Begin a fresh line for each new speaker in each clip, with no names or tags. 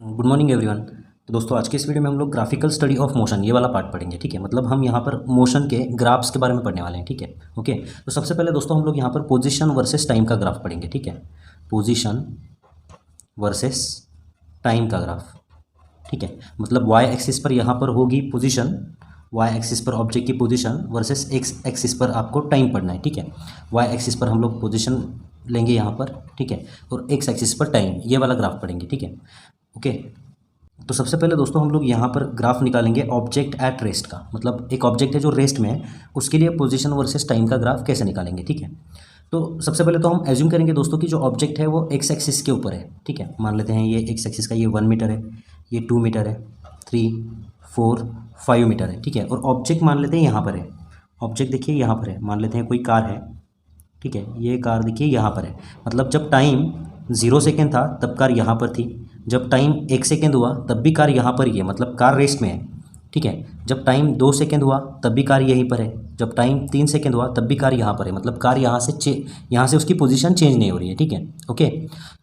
Good morning everyone. तो दोस्तों आज के इस वीडियो में हम लोग ग्राफिकल स्टडी ऑफ मोशन ये वाला पार्ट पढ़ेंगे। ठीक है, मतलब हम यहाँ पर मोशन के ग्राफ्स के बारे में पढ़ने वाले हैं। ठीक है, ओके। तो सबसे पहले दोस्तों हम लोग यहाँ पर पोजीशन वर्सेस टाइम का ग्राफ पढ़ेंगे। ठीक है, पोजीशन वर्सेस टाइम का ग्राफ। ठीक है, मतलब वाई एक्सिस पर यहाँ पर होगी पोजीशन, वाई एक्सिस पर ऑब्जेक्ट की पोजीशन वर्सेस एक्स एक्सिस पर आपको टाइम पढ़ना है। ठीक है, वाई एक्सिस पर हम लोग पोजीशन लेंगे यहाँ पर। ठीक है, और एक्स एक्सिस पर टाइम, ये वाला ग्राफ पढ़ेंगे। ठीक है, ओके। तो सबसे पहले दोस्तों हम लोग यहाँ पर ग्राफ निकालेंगे ऑब्जेक्ट एट रेस्ट का, मतलब एक ऑब्जेक्ट है जो रेस्ट में है, उसके लिए पोजीशन वर्सेस टाइम का ग्राफ कैसे निकालेंगे। ठीक है, तो सबसे पहले तो हम एज्यूम करेंगे दोस्तों कि जो ऑब्जेक्ट है वो एक्स एक्सिस के ऊपर है। ठीक है, मान लेते हैं ये एक्स एक्सिस का ये 1 मीटर है, ये 2 मीटर है, 3, 4, 5 मीटर है। ठीक है, और ऑब्जेक्ट मान लेते हैं यहाँ पर है, ऑब्जेक्ट देखिए यहाँ पर है, मान लेते हैं कोई कार है। ठीक है, ये कार देखिए यहाँ पर है, मतलब जब टाइम 0 सेकेंड था तब कार यहाँ पर थी, जब टाइम 1 सेकेंड हुआ तब भी कार यहाँ पर ही है, मतलब कार रेस्ट में है। ठीक है, जब टाइम 2 सेकेंड हुआ तब भी कार यहीं पर है, जब टाइम 3 सेकेंड हुआ तब भी कार यहाँ पर है, मतलब कार यहाँ से उसकी पोजीशन चेंज नहीं हो रही है। ठीक है, ओके।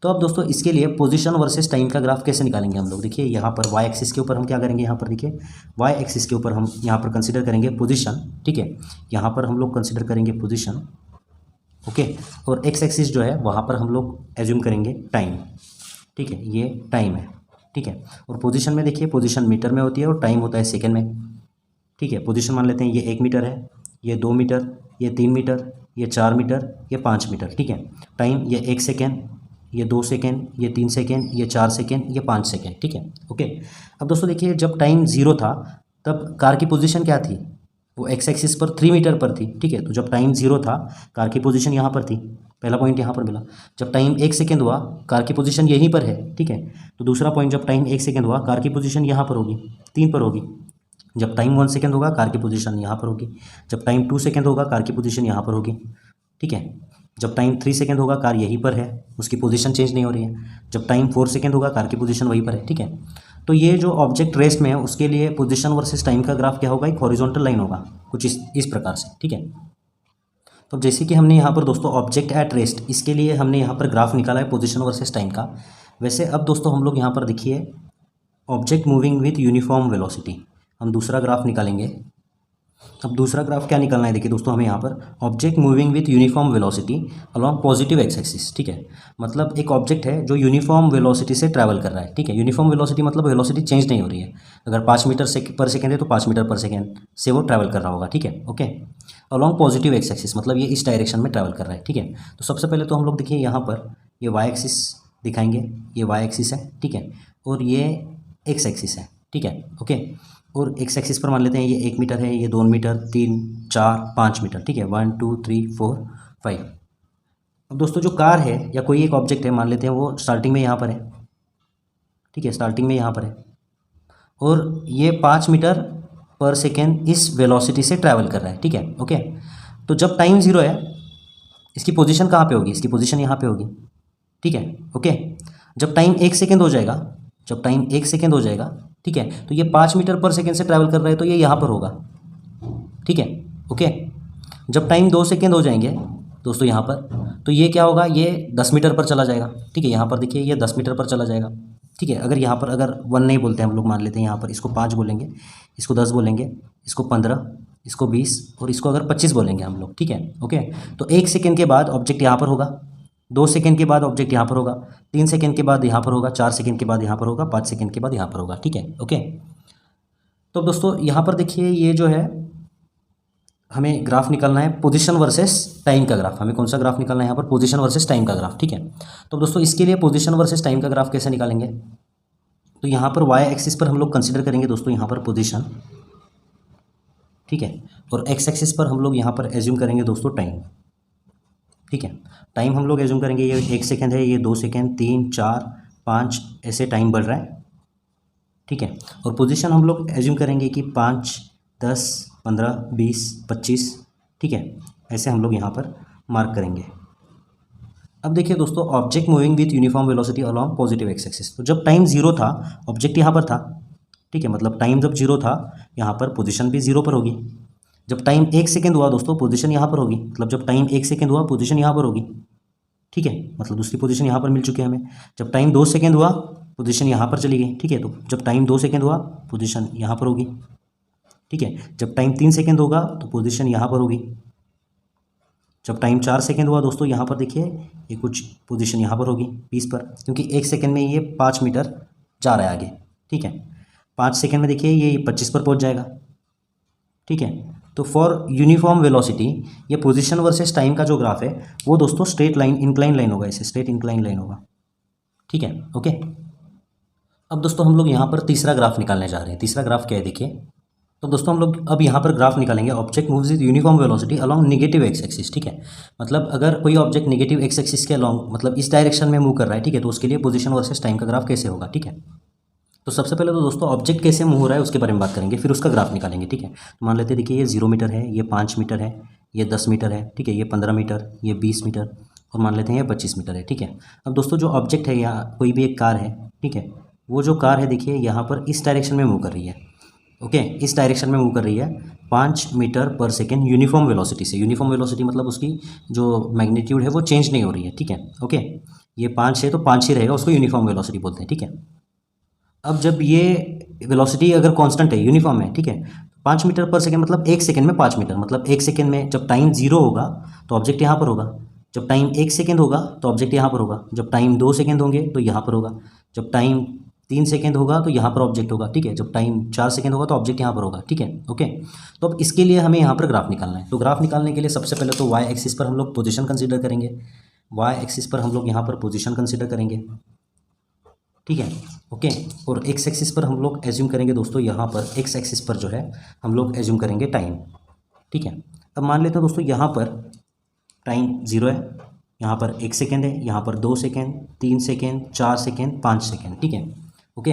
तो अब दोस्तों इसके लिए पोजीशन वर्सेस टाइम का ग्राफ कैसे निकालेंगे हम लोग, देखिए यहाँ पर वाई एक्सिस के ऊपर हम क्या करेंगे, यहाँ पर देखिए वाई एक्सिस के ऊपर हम यहाँ पर कंसिडर करेंगे पोजीशन। ठीक है, यहाँ पर हम लोग कंसिडर करेंगे पोजीशन, ओके। और एक्स एक्सिस जो है वहाँ पर हम लोग एज्यूम करेंगे टाइम। ठीक है, ये टाइम है। ठीक है, और पोजीशन में देखिए पोजीशन मीटर में होती है और टाइम होता है सेकंड में। ठीक है, पोजीशन मान लेते हैं ये 1 मीटर है, ये 2 मीटर, ये 3 मीटर, ये 4 मीटर, ये 5 मीटर। ठीक है, टाइम ये 1 सेकेंड, ये 2 सेकेंड, ये 3 सेकेंड, ये 4 सेकेंड, ये 5 सेकेंड। ठीक है, ओके। अब दोस्तों देखिए जब टाइम 0 था तब कार की पोजीशन क्या थी, वो एक्स एक्सिस पर 3 मीटर पर थी। ठीक है, तो जब टाइम 0 था कार की पोजीशन यहाँ पर थी, पहला पॉइंट यहाँ पर मिला। जब टाइम 1 सेकेंड हुआ कार की पोजीशन यहीं पर है। ठीक है, तो दूसरा पॉइंट जब टाइम 1 सेकेंड हुआ कार की पोजीशन यहाँ पर होगी, 3 पर होगी। जब टाइम 1 सेकेंड होगा कार की पोजीशन यहाँ पर होगी, जब टाइम 2 सेकेंड होगा कार की पोजीशन यहाँ पर होगी। ठीक है, जब टाइम 3 सेकेंड होगा कार यहीं पर है, उसकी पोजीशन चेंज नहीं हो रही है, जब टाइम 4 सेकेंड होगा कार की पोजीशन वहीं पर है। ठीक है, तो ये जो ऑब्जेक्ट रेस्ट में है उसके लिए पोजीशन वर्सेस टाइम का ग्राफ क्या होगा, एक हॉरिजॉन्टल लाइन होगा कुछ इस प्रकार से। ठीक है, तो जैसे कि हमने यहाँ पर दोस्तों ऑब्जेक्ट एट रेस्ट, इसके लिए हमने यहाँ पर ग्राफ निकाला है पोजीशन वर्सेस टाइम का। वैसे अब दोस्तों हम लोग यहाँ पर देखिए object moving with uniform velocity, हम दूसरा ग्राफ निकालेंगे। अब दूसरा ग्राफ क्या निकालना है, देखिए दोस्तों हमें यहाँ पर object moving with uniform velocity along positive x axis. ठीक है, मतलब एक ऑब्जेक्ट है जो यूनिफॉर्म वेलोसिटी से ट्रैवल कर रहा है। ठीक है, यूनिफॉर्म वेलोसिटी मतलब वेलोसिटी चेंज नहीं हो रही है, अगर 5 मीटर पर सेकेंड है तो 5 मीटर पर सेकेंड से वो ट्रैवल कर रहा होगा। ठीक है, okay. Along positive x axis मतलब ये इस डायरेक्शन में ट्रैवल कर रहा है। ठीक है, तो सबसे पहले तो हम लोग देखिए यहाँ पर ये वाई एक्सिस दिखाएंगे, ये वाई एक्सिस है। ठीक है, और ये एक्स एक्सिस है। ठीक है, ओके। और एक्स एक्सिस पर मान लेते हैं ये 1 मीटर है, ये 2 मीटर, 3, 4, 5 मीटर। ठीक है, 1, 2, 3, 4, 5। अब दोस्तों जो कार है या कोई एक ऑब्जेक्ट है, मान लेते हैं वो स्टार्टिंग में यहाँ पर है। ठीक है, स्टार्टिंग में यहाँ पर है और ये 5 मीटर पर सेकेंड इस वेलोसिटी से ट्रैवल कर रहा है। ठीक है, ओके। तो जब टाइम 0 है इसकी पोजीशन कहाँ पे होगी, इसकी पोजीशन यहाँ पे होगी। ठीक है, ओके। जब टाइम 1 सेकेंड हो जाएगा, जब टाइम 1 सेकेंड हो जाएगा, ठीक है, तो ये 5 मीटर पर सेकेंड से ट्रैवल कर रहा है तो ये यहाँ पर होगा। ठीक है, ओके। जब टाइम 2 सेकेंड हो जाएंगे दोस्तों यहाँ पर, तो ये क्या होगा, ये 10 मीटर पर चला जाएगा। ठीक है, यहाँ पर देखिए ये 10 मीटर पर चला जाएगा। ठीक है, अगर यहाँ पर अगर 1 नहीं बोलते हम लोग, मान लेते हैं यहाँ पर इसको 5 बोलेंगे, इसको 10 बोलेंगे, इसको 15, इसको 20 और इसको अगर 25 बोलेंगे हम लोग। ठीक है, ओके। तो 1 सेकेंड के बाद ऑब्जेक्ट यहाँ पर होगा, 2 सेकेंड के बाद ऑब्जेक्ट यहाँ पर होगा, 3 सेकेंड के बाद यहाँ पर होगा, 4 सेकेंड के बाद यहाँ पर होगा, 5 सेकेंड के बाद यहाँ पर होगा। ठीक है, ओके। तो दोस्तों यहाँ पर देखिए ये जो है हमें ग्राफ निकालना है पोजीशन वर्सेस टाइम का ग्राफ। हमें कौन सा ग्राफ निकालना है यहाँ पर, पोजीशन वर्सेस टाइम का ग्राफ। ठीक है, तो दोस्तों इसके लिए पोजीशन वर्सेस टाइम का ग्राफ कैसे निकालेंगे, तो यहाँ पर वाई एक्सिस पर हम लोग कंसिडर करेंगे दोस्तों यहाँ पर पोजीशन। ठीक है, और एक्स एक्सिस पर हम लोग यहाँ पर एज्यूम करेंगे दोस्तों टाइम। ठीक है, टाइम हम लोग एज्यूम करेंगे ये 1 सेकेंड है, ये 2 सेकेंड, 3, 4, 5 ऐसे टाइम बढ़ रहा है। ठीक है, और पोजीशन हम लोग एज्यूम करेंगे कि 5, 10, 15, 20, 25। ठीक है, ऐसे हम लोग यहाँ पर मार्क करेंगे। अब देखिए दोस्तों object moving with uniform velocity along positive x axis, तो जब टाइम 0 था ऑब्जेक्ट यहाँ पर था। ठीक है, मतलब टाइम जब 0 था यहाँ पर पोजीशन भी 0 पर होगी। जब टाइम 1 सेकेंड हुआ दोस्तों पोजीशन यहाँ पर होगी, मतलब जब टाइम 1 सेकेंड हुआ पोजीशन यहाँ पर होगी। ठीक है, मतलब दूसरी पोजीशन यहाँ पर मिल चुकी है हमें। जब टाइम 2 सेकेंड हुआ पोजीशन यहाँ पर चली गई, ठीक है। तो जब टाइम 2 सेकेंड हुआ पोजीशन यहाँ पर होगी, ठीक है। जब टाइम 3 सेकेंड होगा तो पोजीशन यहाँ पर होगी। जब टाइम 4 सेकेंड हुआ दोस्तों, यहाँ पर देखिए ये कुछ पोजीशन यहाँ पर होगी 20 पर, क्योंकि 1 सेकेंड में ये 5 मीटर जा रहा है आगे, ठीक है। 5 सेकेंड में देखिए ये 25 पर पहुँच जाएगा, ठीक है। तो फॉर यूनिफॉर्म वेलोसिटी ये पोजीशन वर्सेस टाइम का जो ग्राफ है वो दोस्तों स्ट्रेट लाइन इंक्लाइन लाइन होगा, इसे स्ट्रेट इंक्लाइन लाइन होगा, ठीक है। ओके, अब दोस्तों हम लोग यहाँ पर तीसरा ग्राफ निकालने जा रहे हैं। तीसरा ग्राफ क्या है देखिए। तो दोस्तों हम लोग अब यहाँ पर ग्राफ निकालेंगे। Object moves with uniform velocity along negative x axis, ठीक है। मतलब अगर कोई ऑब्जेक्ट नेगेटिव एक्स एक्सिस के अलोंग मतलब इस डायरेक्शन में मूव कर रहा है, ठीक है, तो उसके लिए पोजीशन वर्सेस टाइम का ग्राफ कैसे होगा, ठीक है। तो सबसे पहले तो दोस्तों ऑब्जेक्ट कैसे मूव हो रहा है उसके बारे में बात करेंगे, फिर उसका ग्राफ निकालेंगे, ठीक है। तो मान लेते हैं देखिए ये 0 मीटर है, ये 5 मीटर है, ये 10 मीटर है, ठीक है, ये 15 मीटर, ये 20 मीटर और मान लेते हैं ये 25 मीटर है, ठीक है। अब दोस्तों जो ऑब्जेक्ट है या कोई भी एक कार है, ठीक है, वो जो कार है देखिए यहाँ पर इस डायरेक्शन में मूव कर रही है, ओके, इस डायरेक्शन में मूव कर रही है 5 मीटर पर सेकेंड यूनिफॉर्म वेलोसिटी से। यूनिफॉर्म वेलोसिटी मतलब उसकी जो मैग्नीट्यूड है वो चेंज नहीं हो रही है, ठीक है। ओके, ये 5 है तो 5 ही रहेगा, उसको यूनिफॉर्म वेलोसिटी बोलते हैं, ठीक है। अब जब ये वेलोसिटी अगर कांस्टेंट है, यूनिफॉर्म है, ठीक है, 5 मीटर पर सेकेंड मतलब 1 सेकेंड में 5 मीटर, मतलब 1 सेकेंड में जब टाइम 0 होगा तो ऑब्जेक्ट यहाँ पर होगा, जब टाइम 1 सेकेंड होगा तो ऑब्जेक्ट यहाँ पर होगा, जब टाइम 2 सेकेंड होंगे तो यहाँ पर होगा, जब टाइम 3 सेकेंड होगा तो यहाँ पर ऑब्जेक्ट होगा, ठीक है, जब टाइम 4 सेकेंड होगा तो ऑब्जेक्ट यहाँ पर होगा, ठीक है। ओके, तो अब इसके लिए हमें यहाँ पर ग्राफ निकालना है। तो ग्राफ निकालने के लिए सबसे पहले तो वाई एक्सिस पर हम लोग पोजीशन कंसीडर करेंगे। वाई एक्सिस पर हम लोग यहाँ पर पोजीशन कंसीडर करेंगे, ठीक है। ओके, और एक्स एक्सिस पर हम लोग एज्यूम करेंगे दोस्तों, यहाँ पर एक्स एक्सिस पर जो है हम लोग एज्यूम करेंगे टाइम, ठीक है। अब मान लेते हैं दोस्तों यहाँ पर टाइम 0 है, यहाँ पर 1 सेकेंड है, यहाँ पर 2 सेकेंड, 3 सेकेंड, 4 सेकेंड, 5 सेकेंड, ठीक है। ओके,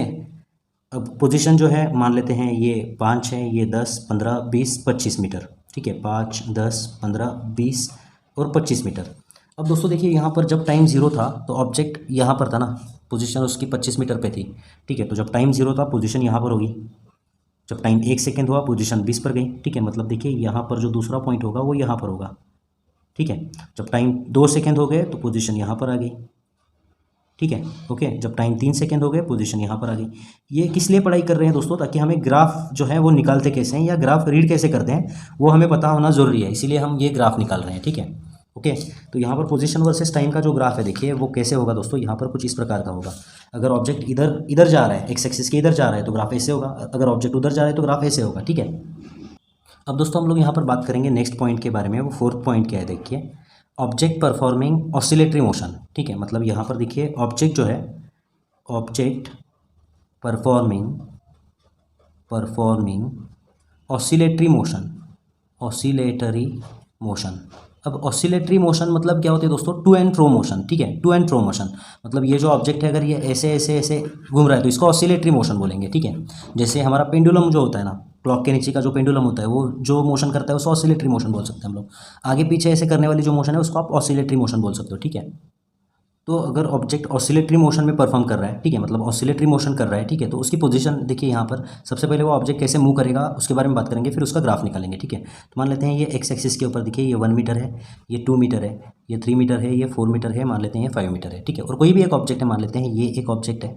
अब पोजीशन जो है मान लेते हैं ये 5 है, ये 10, 15, 20, 25 मीटर, ठीक है, 5, 10, 15, 20 और 25 मीटर। अब दोस्तों देखिए यहाँ पर जब टाइम 0 था तो ऑब्जेक्ट यहाँ पर था ना, पोजीशन उसकी 25 मीटर पे थी, ठीक है। तो जब टाइम 0 था पोजीशन यहाँ पर होगी, जब टाइम 1 सेकेंड हुआ पोजीशन 20 पर गई, ठीक है। मतलब देखिए यहाँ पर जो दूसरा पॉइंट होगा वो यहाँ पर होगा, ठीक है। जब टाइम 2 सेकेंड हो गए तो पोजीशन यहाँ पर आ गई, ठीक है। ओके, जब टाइम 3 सेकेंड हो गए पोजीशन यहाँ पर आ गई। ये किस लिए पढ़ाई कर रहे हैं दोस्तों, ताकि हमें ग्राफ जो है वो निकालते कैसे हैं या ग्राफ रीड कैसे करते हैं वो हमें पता होना ज़रूरी है, इसीलिए हम ये ग्राफ निकाल रहे हैं, ठीक है। ओके, तो यहाँ पर पोजीशन वर्सेस टाइम का जो ग्राफ है देखिए वो कैसे होगा दोस्तों, यहाँ पर कुछ इस प्रकार का होगा। अगर ऑब्जेक्ट इधर इधर जा रहा है, एक्स एक्सिस के इधर जा रहा है तो ग्राफ ऐसे होगा, अगर ऑब्जेक्ट उधर जा रहा है तो ग्राफ ऐसे होगा, ठीक है। अब दोस्तों हम लोग यहाँ पर बात करेंगे नेक्स्ट पॉइंट के बारे में। वो 4th पॉइंट क्या है देखिए, ऑब्जेक्ट परफॉर्मिंग ऑसिलेटरी मोशन, ठीक है। मतलब यहाँ पर देखिए ऑब्जेक्ट जो है, ऑब्जेक्ट परफॉर्मिंग ऑसिलेटरी मोशन। अब ऑसिलेटरी मोशन मतलब क्या होती है दोस्तों, टू एंड फ्रो मोशन, ठीक है। टू एंड फ्रो मोशन मतलब ये जो ऑब्जेक्ट है अगर ये ऐसे ऐसे ऐसे घूम रहा है तो इसको ऑसिलेटरी मोशन बोलेंगे, ठीक है। जैसे हमारा पेंडुलम जो होता है ना, क्लॉक के नीचे का जो पेंडुलम होता है वो जो मोशन करता है उसको ऑसिलेटरी मोशन बोल सकते हैं हम लोग। आगे पीछे ऐसे करने वाली जो मोशन है उसको आप ऑसिलेटरी मोशन बोल सकते हो, ठीक है। तो अगर ऑब्जेक्ट ऑसिलेटरी मोशन में परफॉर्म कर रहा है, ठीक है, मतलब ऑसिलेटरी मोशन कर रहा है, ठीक है, तो उसकी पोजीशन देखिए यहाँ पर सबसे पहले वो ऑब्जेक्ट कैसे मूव करेगा उसके बारे में बात करेंगे, फिर उसका ग्राफ निकालेंगे, ठीक है। तो मान लेते हैं ये एक्स एक्सिस के ऊपर देखिए ये 1 मीटर है, ये 2 मीटर है, ये 3 मीटर है, ये 4 मीटर है, मान लेते हैं ये 5 मीटर है, ठीक है। और कोई भी एक ऑब्जेक्ट है, मान लेते हैं ये एक ऑब्जेक्ट है,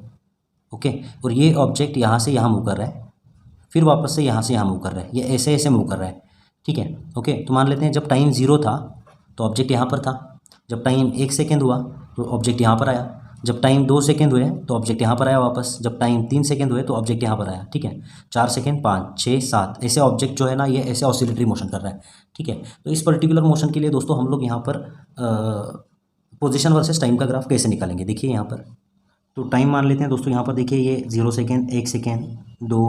ओके, और ये ऑब्जेक्ट यहाँ से यहाँ मूव कर रहा है, फिर वापस से यहाँ मूव कर रहा है, ये ऐसे ऐसे मूव कर रहा है, ठीक है। ओके, तो मान लेते हैं जब टाइम 0 था तो ऑब्जेक्ट यहाँ पर था, जब टाइम 1 सेकेंड हुआ तो ऑब्जेक्ट यहाँ पर आया, जब टाइम 2 सेकेंड हुए तो ऑब्जेक्ट यहाँ पर आया वापस, जब टाइम 3 सेकेंड हुए तो ऑब्जेक्ट यहाँ पर आया, ठीक है। 4 सेकेंड, 5, 6, 7 ऐसे ऑब्जेक्ट जो है ना ये ऐसे ऑसिलेटरी मोशन कर रहा है, ठीक है। तो इस पर्टिकुलर मोशन के लिए दोस्तों हम लोग यहाँ पर पोजीशन वर्सेस टाइम का ग्राफ कैसे निकालेंगे देखिए यहाँ पर। तो टाइम मान लेते हैं दोस्तों, यहाँ पर देखिए ये 0 सेकेंड, 1 सेकेंड, 2,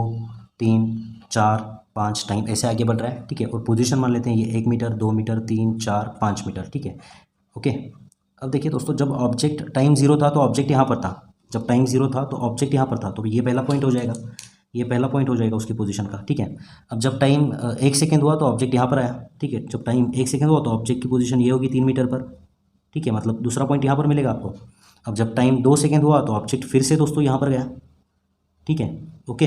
3, 4, 5 टाइम ऐसे आगे बढ़ रहा है, ठीक है। और पोजीशन मान लेते हैं ये 1 मीटर, 2 मीटर, 3, 4, 5 मीटर, ठीक है। ओके, अब देखिए दोस्तों जब ऑब्जेक्ट टाइम 0 था तो ऑब्जेक्ट यहाँ पर था, जब टाइम 0 था तो ऑब्जेक्ट यहाँ पर था, तो ये पहला पॉइंट हो जाएगा, ये पहला पॉइंट हो जाएगा उसकी पोजीशन का, ठीक है। अब जब टाइम 1 सेकेंड हुआ तो ऑब्जेक्ट यहाँ पर आया, ठीक है। जब टाइम 1 सेकेंड हुआ तो ऑब्जेक्ट की पोजीशन ये होगी 3 मीटर पर, ठीक है, मतलब दूसरा पॉइंट यहाँ पर मिलेगा आपको। अब जब टाइम 2 सेकेंड हुआ तो ऑब्जेक्ट फिर से दोस्तों यहाँ पर गया, ठीक है। ओके,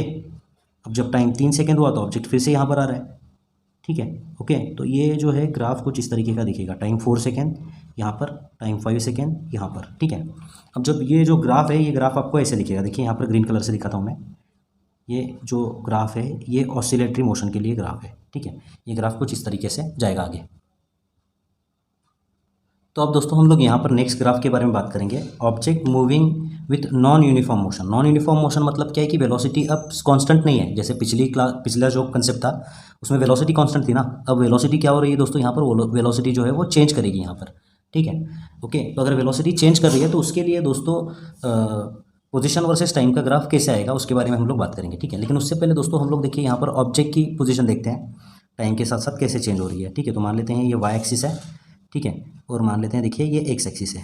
अब जब टाइम 3 सेकेंड हुआ तो ऑब्जेक्ट फिर से यहाँ पर आ रहा है, ठीक है। ओके, तो ये जो है ग्राफ कुछ इस तरीके का दिखेगा, टाइम 4 सेकेंड यहाँ पर, टाइम 5 सेकेंड यहाँ पर, ठीक है। अब जब ये जो ग्राफ है, ये ग्राफ आपको ऐसे दिखेगा, देखिए यहाँ पर ग्रीन कलर से दिखाता हूँ मैं, ये जो ग्राफ है ये ऑसिलेटरी मोशन के लिए ग्राफ है, ठीक है। ये ग्राफ कुछ इस तरीके से जाएगा आगे। तो अब दोस्तों हम लोग यहाँ पर नेक्स्ट ग्राफ के बारे में बात करेंगे, object moving with non uniform motion. Non uniform motion मतलब क्या है कि वेलोसिटी अब कांस्टेंट नहीं है, जैसे पिछला जो कंसेप्ट था उसमें वेलोसिटी कांस्टेंट थी ना, अब वेलोसिटी क्या हो रही है दोस्तों, यहाँ पर वेलोसिटी जो है वो चेंज करेगी यहाँ पर, ठीक है। ओके, तो अगर वेलोसिटी चेंज कर रही है तो उसके लिए दोस्तों पोजीशन वर्सेस टाइम का ग्राफ कैसे आएगा उसके बारे में हम लोग बात करेंगे, ठीक है। लेकिन उससे पहले दोस्तों हम लोग देखिए यहाँ पर ऑब्जेक्ट की पोजीशन देखते हैं, टाइम के साथ साथ कैसे चेंज हो रही है, ठीक है। तो मान लेते हैं ये वाई एक्सिस है, ठीक है, और मान लेते हैं देखिए ये एक्स एक्सिस है,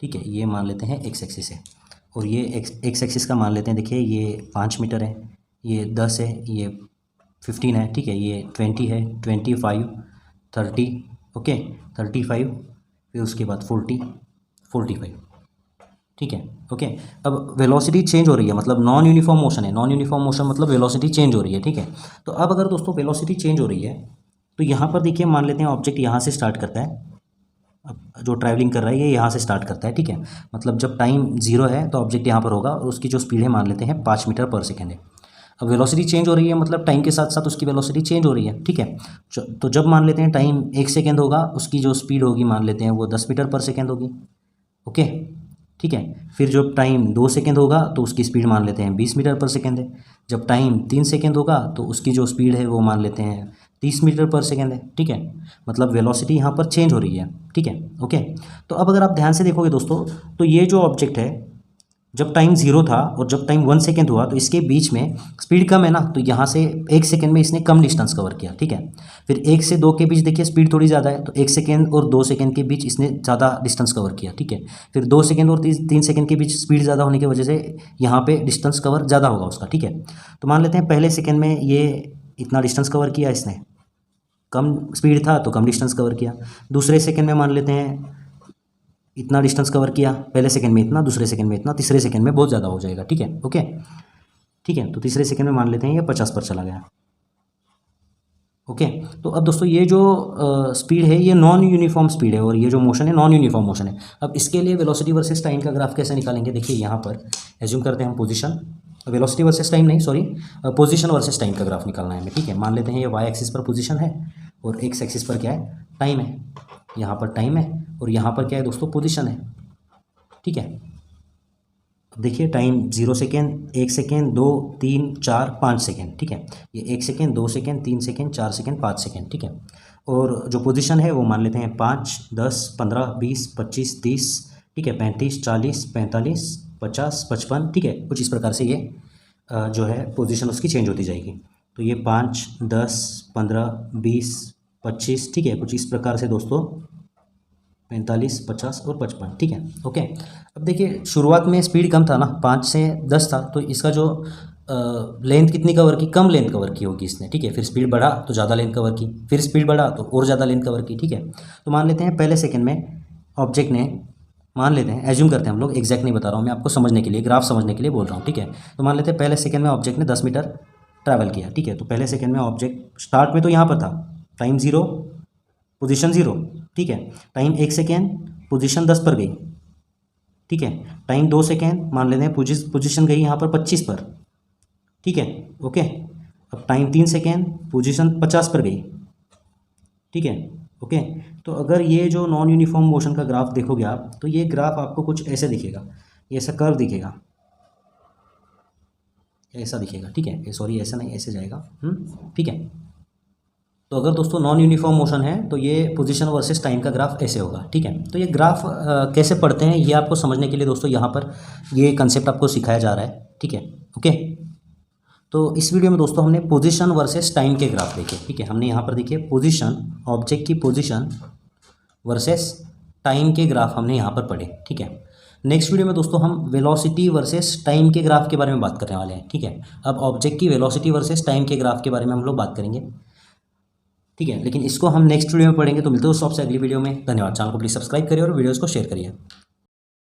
ठीक है, ये मान लेते हैं एक्स एक्सिस है, और ये एक्स एक्सिस का मान लेते हैं देखिए ये 5 मीटर है, ये 10 है, ये 15 है, ठीक है, ये 20 है, 25, 30, ओके, 35, फिर उसके बाद 40, 45, ठीक है। ओके, अब वेलोसिटी चेंज हो रही है, मतलब नॉन यूनिफॉर्म मोशन है, नॉन यूनिफॉर्म मोशन मतलब वेलोसिटी चेंज हो रही है, ठीक है। तो अब अगर दोस्तों वेलोसिटी चेंज हो रही है तो यहाँ पर देखिए मान लेते हैं ऑब्जेक्ट यहाँ से स्टार्ट करता है, अब जो ट्रैवलिंग कर रहा है ये यहाँ से स्टार्ट करता है, ठीक है। मतलब जब टाइम 0 है तो ऑब्जेक्ट यहाँ पर होगा और उसकी जो स्पीड है मान लेते हैं 5 मीटर पर सेकेंड है। अब वेलोसिटी चेंज हो रही है मतलब टाइम के साथ साथ उसकी वेलोसिटी चेंज हो रही है, ठीक है। तो जब मान लेते हैं टाइम 1 सेकेंड होगा, उसकी जो स्पीड होगी मान लेते हैं वो 10 मीटर पर सेकेंड होगी, ओके, ठीक है। फिर जब टाइम 2 सेकेंड होगा तो उसकी स्पीड मान लेते हैं 20 मीटर पर सेकेंड है। जब टाइम 3 सेकेंड होगा तो उसकी जो स्पीड है वो मान लेते हैं 30 मीटर पर सेकेंड है, ठीक है। मतलब वेलोसिटी यहाँ पर चेंज हो रही है, ठीक है। ओके, तो अब अगर आप ध्यान से देखोगे दोस्तों तो ये जो ऑब्जेक्ट है जब टाइम 0 था और जब टाइम 1 सेकेंड हुआ तो इसके बीच में स्पीड कम है ना, तो यहाँ से 1 सेकेंड में इसने कम डिस्टेंस कवर किया, ठीक है। फिर 1 से 2 के बीच देखिए स्पीड थोड़ी ज़्यादा है, तो 1 सेकेंड और 2 सेकेंड के बीच इसने ज़्यादा डिस्टेंस कवर किया, ठीक है। फिर 2 सेकेंड और 3 सेकेंड के बीच स्पीड ज़्यादा होने की वजह से यहाँ पे डिस्टेंस कवर ज़्यादा होगा उसका, ठीक है। तो मान लेते हैं पहले सेकेंड में ये इतना डिस्टेंस कवर किया इसने, कम स्पीड था तो कम डिस्टेंस कवर किया। दूसरे सेकेंड में मान लेते हैं इतना डिस्टेंस कवर किया, पहले सेकंड में इतना, दूसरे सेकंड में इतना, तीसरे सेकंड में बहुत ज़्यादा हो जाएगा, ठीक है। ओके, ठीक है, तो तीसरे सेकंड में मान लेते हैं ये 50 पर चला गया, ओके। तो अब दोस्तों ये जो स्पीड है ये नॉन यूनिफॉर्म स्पीड है और ये जो मोशन है नॉन यूनिफॉर्म मोशन है। अब इसके लिए वेलोसिटी वर्सेस टाइम का ग्राफ कैसे निकालेंगे, देखिए यहाँ पर एज्यूम करते हैं हम पोजीशन, वेलोसिटी वर्सेस टाइम नहीं, सॉरी, पोजीशन वर्सेस टाइम का ग्राफ निकालना है हमें, ठीक है। मान लेते हैं ये वाई एक्सिस पर पोजीशन है और एक्स एक्सिस पर क्या है, टाइम है, यहाँ पर टाइम है और यहाँ पर क्या है दोस्तों, पोजीशन है, ठीक है। देखिए टाइम 0 सेकेंड, 1 सेकेंड, 2, 3, 4, 5 सेकेंड, ठीक है। ये 1 second, 2 second, 3 second, 4 second, 5 second, ठीक है। और जो पोजीशन है वो मान लेते हैं 5, 10, 15, 20, 25, 30, ठीक है, 35, 40, 45, 50, 55, ठीक है। कुछ इस प्रकार से ये जो है पोजीशन उसकी चेंज होती जाएगी। तो ये 5, 10, 15, 20, 25, ठीक है, कुछ इस प्रकार से दोस्तों 45, 50 और 55, ठीक है। ओके, अब देखिए शुरुआत में स्पीड कम था ना, 5 से 10 था, तो इसका जो लेंथ कितनी कवर की, कम लेंथ कवर की होगी इसने, ठीक है। फिर स्पीड बढ़ा तो ज़्यादा लेंथ कवर की, फिर स्पीड बढ़ा तो और ज़्यादा लेंथ कवर की, ठीक है। तो मान लेते हैं पहले सेकंड में ऑब्जेक्ट ने, मान लेते हैं, एज्यूम करते हैं हम लोग, एग्जैक्ट नहीं बता रहा हूँ मैं, आपको समझने के लिए, ग्राफ समझने के लिए बोल रहा हूँ, ठीक है। तो मान लेते हैं पहले सेकंड में ऑब्जेक्ट ने 10 मीटर ट्रैवल किया, ठीक है। तो पहले सेकंड में ऑब्जेक्ट स्टार्ट में तो यहाँ पर था, टाइम 0, पोजीशन 0, ठीक है। टाइम 1 सेकेंड, पोजीशन 10 पर गई, ठीक है। टाइम 2 सेकेंड, मान लेते हैं पोजीशन गई यहाँ पर 25 पर, ठीक है, ओके। अब टाइम 3 सेकेंड, पोजीशन 50 पर गई, ठीक है, ओके। तो अगर ये जो नॉन यूनिफॉर्म मोशन का ग्राफ देखोगे आप, तो ये ग्राफ आपको कुछ ऐसे दिखेगा, ये ऐसा कर्व दिखेगा, ऐसा दिखेगा, ठीक है। सॉरी ऐसा नहीं, ऐसे जाएगा, ठीक है। तो अगर दोस्तों नॉन यूनिफॉर्म मोशन है तो ये पोजीशन वर्सेस टाइम का ग्राफ ऐसे होगा, ठीक है। तो ये ग्राफ कैसे पढ़ते हैं ये आपको समझने के लिए दोस्तों यहाँ पर ये कंसेप्ट आपको सिखाया जा रहा है, ठीक है, ओके। तो इस वीडियो में दोस्तों हमने पोजीशन वर्सेस टाइम के ग्राफ देखे, ठीक है। हमने यहाँ पर देखिए पोजीशन, ऑब्जेक्ट की पोजीशन वर्सेस टाइम के ग्राफ हमने यहाँ पर पढ़े, ठीक है। नेक्स्ट वीडियो में दोस्तों हम वेलोसिटी वर्सेस टाइम के ग्राफ के बारे में बात करने वाले हैं, ठीक है। अब ऑब्जेक्ट की वेलोसिटी वर्सेस टाइम के ग्राफ के बारे में हम लोग बात करेंगे, ठीक है। लेकिन इसको हम नेक्स्ट वीडियो में पढ़ेंगे। तो मिलते हैं दोस्तों आपसे अगली वीडियो में। धन्यवाद। चैनल को प्लीज़ सब्सक्राइब करिए और वीडियोज़ को शेयर करिए।